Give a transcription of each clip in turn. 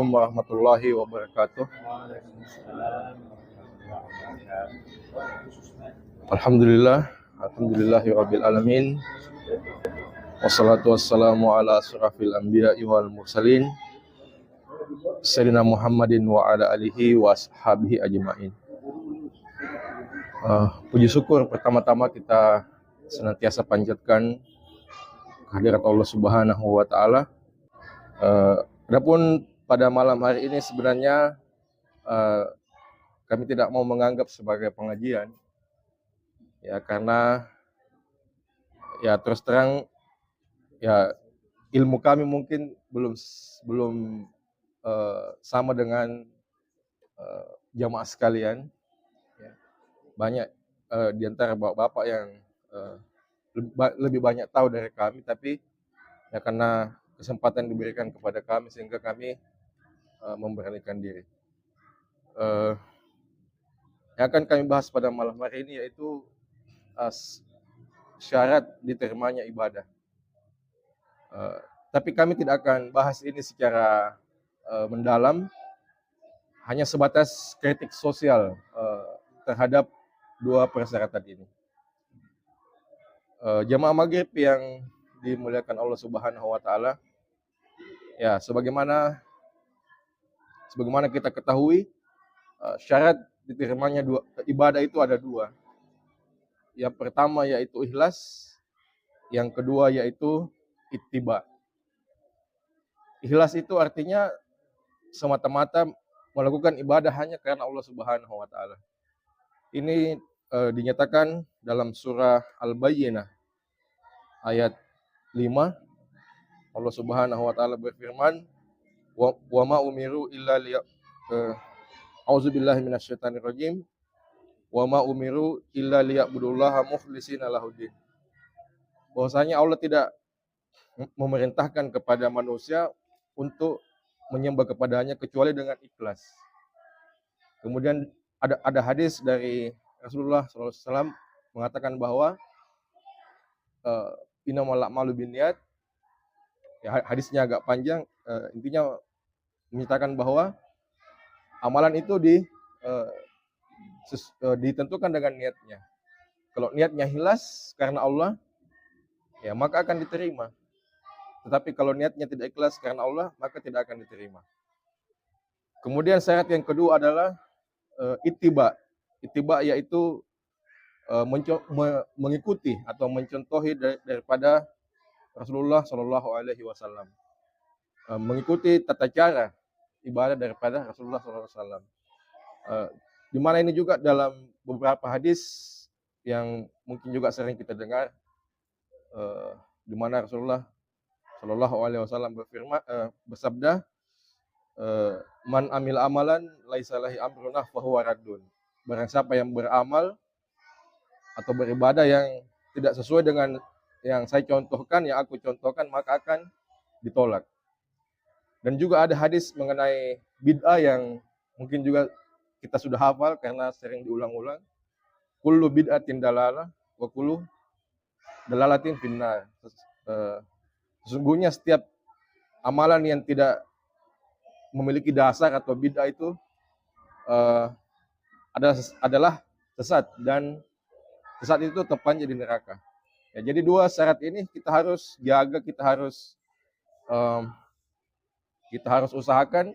Assalamualaikum warahmatullahi wabarakatuh. Alhamdulillah, alhamdulillahirabbil alamin. Wassalatu wassalamu ala asyrafil anbiya'i wal mursalin Sayyidina Muhammadin wa ala alihi wa ashabihi ajma'in. Puji syukur pertama-tama kita senantiasa panjatkan kehadirat Allah Subhanahu wa taala. Adapun pada malam hari ini sebenarnya kami tidak mau menganggap sebagai pengajian, ya, karena ya terus terang ya ilmu kami mungkin belum sama dengan jamaah sekalian. Ya. Banyak di antara bapak-bapak yang lebih banyak tahu dari kami, tapi ya karena kesempatan diberikan kepada kami sehingga kami memberanikan diri. Yang akan kami bahas pada malam hari ini yaitu syarat diterimanya ibadah. Tapi kami tidak akan bahas ini secara mendalam, hanya sebatas kritik sosial terhadap dua persyaratan ini. Jamaah maghrib yang dimuliakan Allah Subhanahu wa taala, ya, sebagaimana kita ketahui, syarat diterimanya ibadah itu ada dua. Yang pertama yaitu ikhlas, yang kedua yaitu ittiba. Ikhlas itu artinya semata-mata melakukan ibadah hanya karena Allah Subhanahu wa taala. Ini dinyatakan dalam surah Al-Bayyinah ayat 5. Allah Subhanahu wa taala berfirman, wa ma umiru illa auzubillahi minasyaitonir rajim, wa ma umiru illa liya'budullaha mukhlishina lahuddin. Bahwasanya Allah tidak memerintahkan kepada manusia untuk menyembah kepadanya kecuali dengan ikhlas. Kemudian ada hadis dari Rasulullah SAW mengatakan bahwa innamal a'malu binniyat. Ya, hadisnya agak panjang, intinya menyatakan bahwa amalan itu ditentukan dengan niatnya. Kalau niatnya ikhlas karena Allah, ya maka akan diterima. Tetapi kalau niatnya tidak ikhlas karena Allah, maka tidak akan diterima. Kemudian syarat yang kedua adalah ittiba. Ittiba yaitu mengikuti atau mencontohi daripada Rasulullah Shallallahu Alaihi Wasallam, mengikuti tata cara ibadah daripada Rasulullah Shallallahu Alaihi Wasallam. Di mana ini juga dalam beberapa hadis yang mungkin juga sering kita dengar, di mana Rasulullah Shallallahu Alaihi Wasallam bersabda, man amil amalan laisa lahi amruna fahuwa raddun. Barang siapa yang beramal atau beribadah yang tidak sesuai dengan yang saya contohkan, yang aku contohkan, maka akan ditolak. Dan juga ada hadis mengenai bid'ah yang mungkin juga kita sudah hafal karena sering diulang-ulang. Kullu bid'atin dalalah wa kullu dalalatin finnar. Sesungguhnya setiap amalan yang tidak memiliki dasar atau bid'ah itu adalah sesat, dan sesat itu terpanjat di neraka. Ya, jadi dua syarat ini kita harus jaga, kita harus usahakan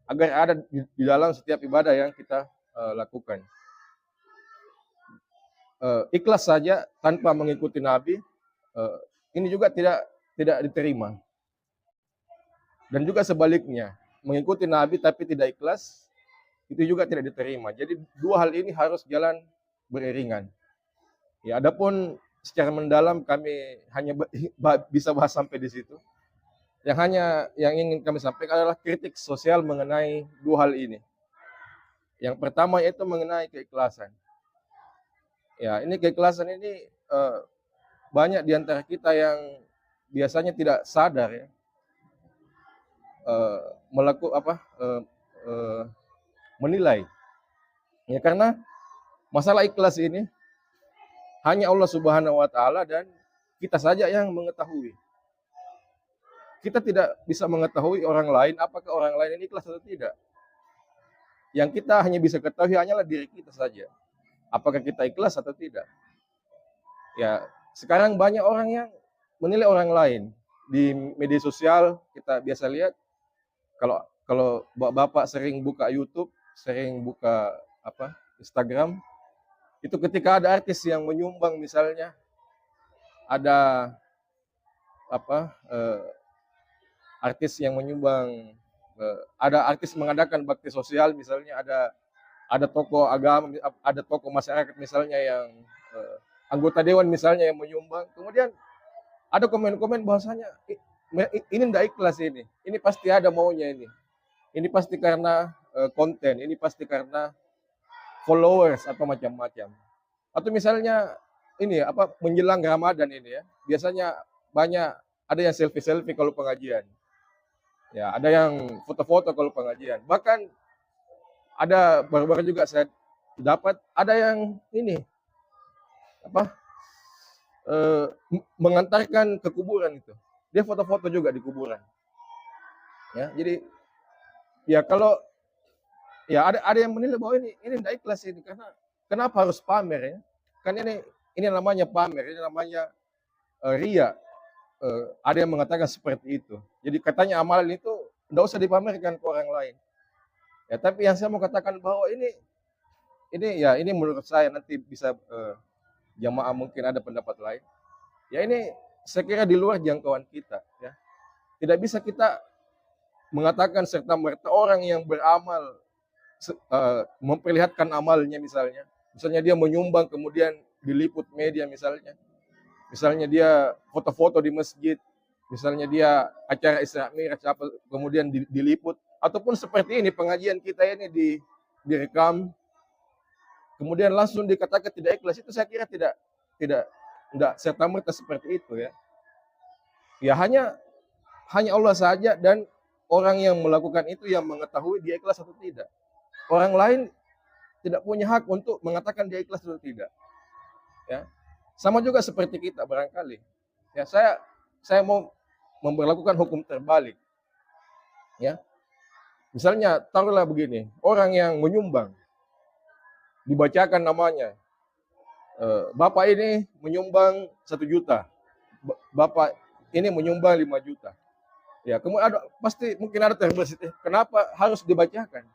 agar ada di dalam setiap ibadah yang kita lakukan. Ikhlas saja tanpa mengikuti Nabi, ini juga tidak diterima. Dan juga sebaliknya, mengikuti Nabi tapi tidak ikhlas, itu juga tidak diterima. Jadi dua hal ini harus jalan beriringan. Ya, adapun secara mendalam kami hanya bisa bahas sampai di situ. Yang ingin kami sampaikan adalah kritik sosial mengenai dua hal ini. Yang pertama yaitu mengenai keikhlasan. Ya, ini keikhlasan ini banyak di antara kita yang biasanya tidak sadar, ya, menilai. Ya, karena masalah ikhlas ini hanya Allah Subhanahu wa taala dan kita saja yang mengetahui. kita tidak bisa mengetahui orang lain apakah orang lain ini ikhlas atau tidak. Yang kita hanya bisa ketahui hanyalah diri kita saja. Apakah kita ikhlas atau tidak. Ya, sekarang banyak orang yang menilai orang lain. Di media sosial kita biasa lihat, kalau bapak sering buka YouTube, sering buka Instagram, itu ketika ada artis yang menyumbang, misalnya ada artis yang menyumbang, ada artis mengadakan bakti sosial, misalnya ada tokoh agama, ada tokoh masyarakat misalnya yang anggota dewan misalnya yang menyumbang, kemudian ada komen-komen bahwasanya ini tidak ikhlas, ini pasti ada maunya, ini pasti karena konten, ini pasti karena followers atau macam-macam. Atau misalnya ini menjelang Ramadan ini ya, biasanya banyak ada yang selfie kalau pengajian. Ya, ada yang foto-foto kalau pengajian. Bahkan ada baru-baru juga saya dapat ada yang ini mengantarkan ke kuburan itu. Dia foto-foto juga di kuburan. Ya, jadi ya kalau ya ada yang menilai bahwa ini tidak ikhlas ini, karena kenapa harus pamer ya? Kan ini namanya pamer, ini namanya ria. Ada yang mengatakan seperti itu. Jadi katanya amalan itu tidak usah dipamerkan ke orang lain. Ya, tapi yang saya mau katakan bahwa ini menurut saya, nanti bisa jamaah mungkin ada pendapat lain. Ya, ini saya kira di luar jangkauan kita. Ya, tidak bisa kita mengatakan serta merta orang yang beramal memperlihatkan amalnya, misalnya dia menyumbang kemudian diliput media, misalnya dia foto-foto di masjid, misalnya dia acara Isra Mi'raj kemudian diliput, ataupun seperti ini pengajian kita ini direkam, kemudian langsung dikatakan tidak ikhlas, itu saya kira tidak serta merta seperti itu ya. Ya hanya Allah saja dan orang yang melakukan itu yang mengetahui dia ikhlas atau tidak. Orang lain tidak punya hak untuk mengatakan dia ikhlas atau tidak. Ya. Sama juga seperti kita barangkali. Ya, saya mau memperlakukan hukum terbalik. Ya. Misalnya taruhlah begini, orang yang menyumbang dibacakan namanya. Bapak ini menyumbang 1 juta. Bapak ini menyumbang 5 juta. Ya, kemudian pasti mungkin ada terbesit, kenapa harus dibacakan?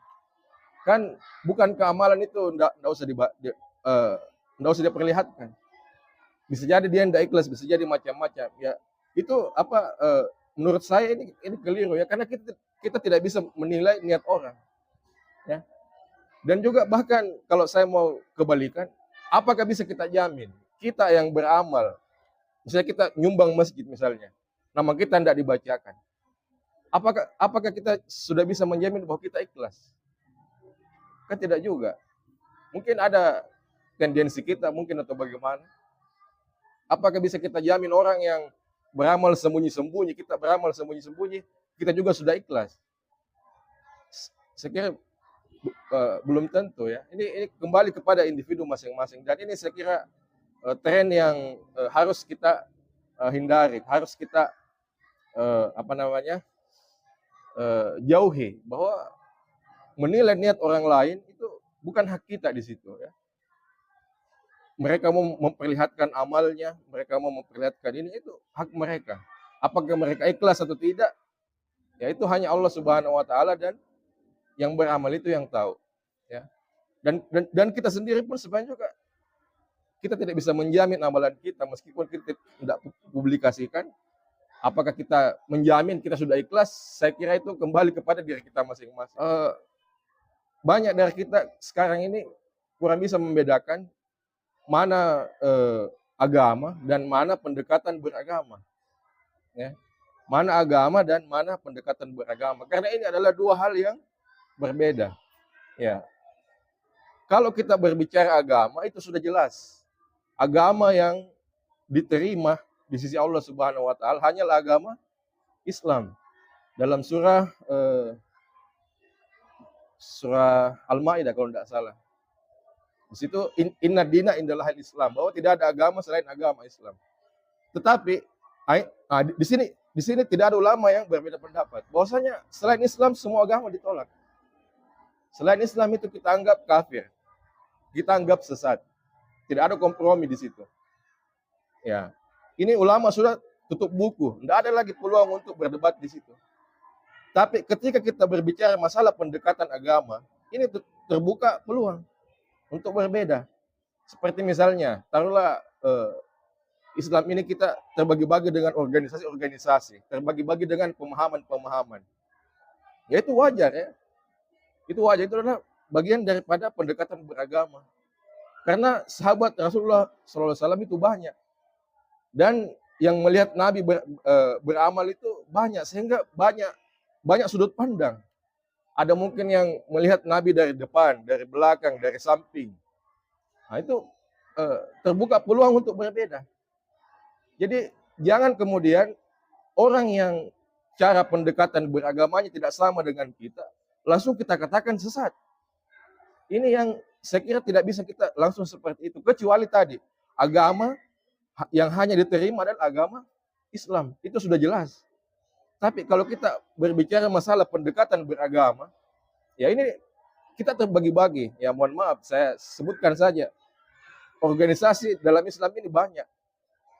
Kan bukan keamalan itu enggak usah diperlihatkan. Bisa jadi dia tidak ikhlas, bisa jadi macam-macam. Ya, itu menurut saya ini keliru ya, karena kita tidak bisa menilai niat orang. Ya. Dan juga bahkan kalau saya mau kebalikan, apakah bisa kita jamin kita yang beramal, misalnya kita nyumbang masjid misalnya, nama kita tidak dibacakan, apakah kita sudah bisa menjamin bahwa kita ikhlas? Kan tidak juga. Mungkin ada tendensi kita mungkin atau bagaimana. Apakah bisa kita jamin orang yang beramal sembunyi-sembunyi, kita beramal sembunyi-sembunyi, kita juga sudah ikhlas? Saya kira belum tentu ya. Ini kembali kepada individu masing-masing, dan ini saya kira tren yang harus kita hindari, harus kita jauhi, bahwa menilai niat orang lain itu bukan hak kita di situ ya. Mereka mau memperlihatkan amalnya, mereka mau memperlihatkan ini, itu hak mereka. Apakah mereka ikhlas atau tidak, ya itu hanya Allah Subhanahu wa taala dan yang beramal itu yang tahu ya. Dan kita sendiri pun sebenarnya juga kita tidak bisa menjamin amalan kita meskipun kita tidak publikasikan. Apakah kita menjamin kita sudah ikhlas? Saya kira itu kembali kepada diri kita masing-masing. Banyak dari kita sekarang ini kurang bisa membedakan mana agama dan mana pendekatan beragama. Ya. Mana agama dan mana pendekatan beragama. Karena ini adalah dua hal yang berbeda. Ya. Kalau kita berbicara agama, itu sudah jelas. Agama yang diterima di sisi Allah Subhanahu wa taala hanyalah agama Islam. Dalam surah Al-Maidah kalau tidak salah. Di situ inna dina indallahil Islam, bahwa tidak ada agama selain agama Islam. Tetapi di di sini tidak ada ulama yang berbeda pendapat. Bahwasanya selain Islam semua agama ditolak. Selain Islam itu kita anggap kafir, kita anggap sesat. Tidak ada kompromi di situ. Ya, ini ulama sudah tutup buku, tidak ada lagi peluang untuk berdebat di situ. Tapi ketika kita berbicara masalah pendekatan agama, ini terbuka peluang untuk berbeda. Seperti misalnya, taruhlah Islam ini kita terbagi-bagi dengan organisasi-organisasi, terbagi-bagi dengan pemahaman-pemahaman. Ya itu wajar ya. Itu wajar, itu adalah bagian daripada pendekatan beragama. Karena sahabat Rasulullah SAW itu banyak. Dan yang melihat Nabi beramal itu banyak, sehingga banyak sudut pandang. Ada mungkin yang melihat Nabi dari depan, dari belakang, dari samping. Nah itu terbuka peluang untuk berbeda. Jadi jangan kemudian orang yang cara pendekatan beragamanya tidak sama dengan kita, langsung kita katakan sesat. Ini yang saya kira tidak bisa kita langsung seperti itu. Kecuali tadi, agama yang hanya diterima adalah agama Islam. Itu sudah jelas. Tapi kalau kita berbicara masalah pendekatan beragama, ya ini kita terbagi-bagi. Ya mohon maaf, saya sebutkan saja. Organisasi dalam Islam ini banyak.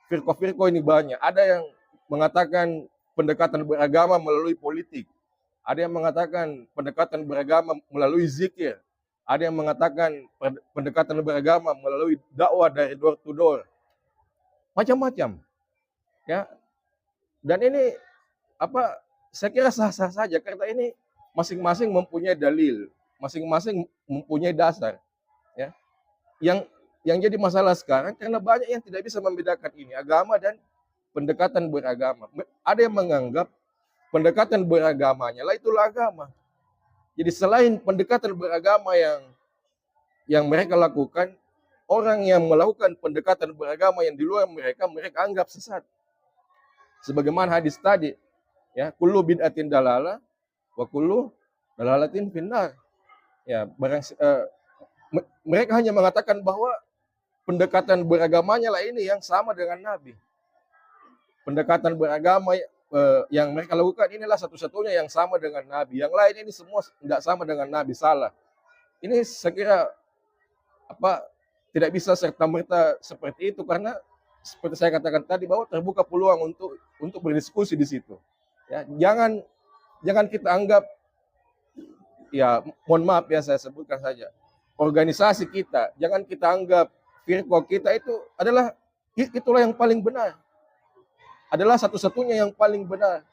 Firqah-firqah ini banyak. Ada yang mengatakan pendekatan beragama melalui politik. Ada yang mengatakan pendekatan beragama melalui zikir. Ada yang mengatakan pendekatan beragama melalui dakwah dari door to door. Macam-macam. Ya. Dan ini saya kira sah-sah saja karena ini masing-masing mempunyai dalil, masing-masing mempunyai dasar. Ya. Yang jadi masalah sekarang karena banyak yang tidak bisa membedakan ini agama dan pendekatan beragama. Ada yang menganggap pendekatan beragamanya lah itulah agama. Jadi selain pendekatan beragama yang mereka lakukan, orang yang melakukan pendekatan beragama yang di luar mereka anggap sesat. Sebagaimana hadis tadi, ya, kullu bid'atin dalalah wa kullu dalalatin finnar. Ya, mereka hanya mengatakan bahwa pendekatan beragamanya lah ini yang sama dengan Nabi. Pendekatan beragama yang mereka lakukan inilah satu-satunya yang sama dengan Nabi. Yang lain ini semua tidak sama dengan Nabi, salah. Ini saya kira tidak bisa serta-merta seperti itu karena seperti saya katakan tadi bahwa terbuka peluang untuk berdiskusi di situ. Ya, jangan kita anggap, ya mohon maaf ya saya sebutkan saja, organisasi kita, jangan kita anggap firqah kita itulah yang paling benar. Adalah satu-satunya yang paling benar.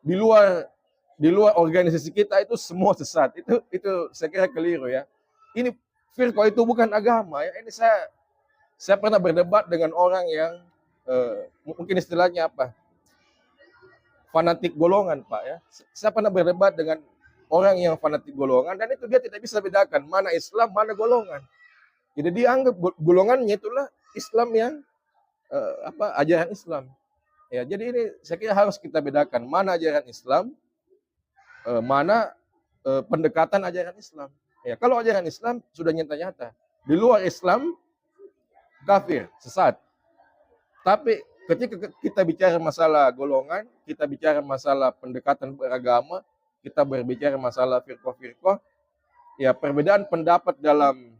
Di luar organisasi kita itu semua sesat. Itu saya kira keliru ya. Ini firqah itu bukan agama ya. Ini saya pernah berdebat dengan orang yang mungkin istilahnya fanatik golongan, Pak ya. Saya pernah berdebat dengan orang yang fanatik golongan dan itu dia tidak bisa bedakan mana Islam, mana golongan. Jadi dia anggap golongannya itulah Islam yang ajaran Islam. Ya, jadi ini saya kira harus kita bedakan mana ajaran Islam, mana pendekatan ajaran Islam. Ya, kalau ajaran Islam sudah nyata-nyata. Di luar Islam kafir, sesat. Tapi ketika kita bicara masalah golongan, kita bicara masalah pendekatan beragama, kita berbicara masalah firqah-firqah, ya perbedaan pendapat dalam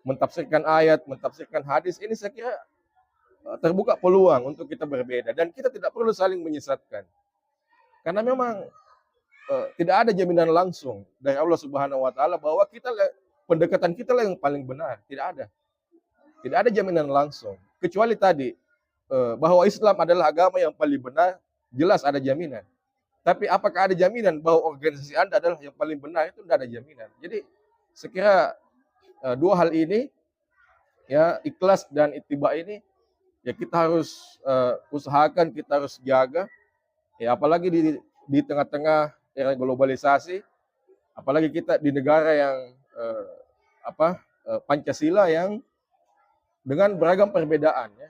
mentafsirkan ayat, mentafsirkan hadis ini saya kira terbuka peluang untuk kita berbeda dan kita tidak perlu saling menyesatkan. Karena memang tidak ada jaminan langsung dari Allah Subhanahu wa taala bahwa pendekatan kita lah yang paling benar, tidak ada. Tidak ada jaminan langsung. Kecuali tadi bahwa Islam adalah agama yang paling benar, jelas ada jaminan. Tapi apakah ada jaminan bahwa organisasi Anda adalah yang paling benar? Itu tidak ada jaminan. Jadi saya kira dua hal ini, ya ikhlas dan ittiba ini, ya kita harus usahakan, kita harus jaga. Ya apalagi di tengah-tengah era globalisasi, apalagi kita di negara yang Pancasila yang dengan beragam perbedaan. Ya.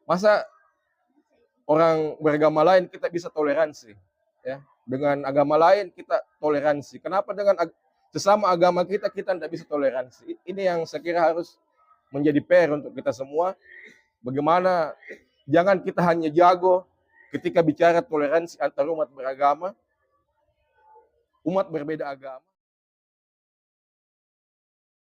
Masa orang beragama lain kita bisa toleransi, ya dengan agama lain kita toleransi. Kenapa dengan sesama agama kita tidak bisa toleransi? Ini yang saya kira harus menjadi PR untuk kita semua. Bagaimana jangan kita hanya jago ketika bicara toleransi antar umat beragama, umat berbeda agama,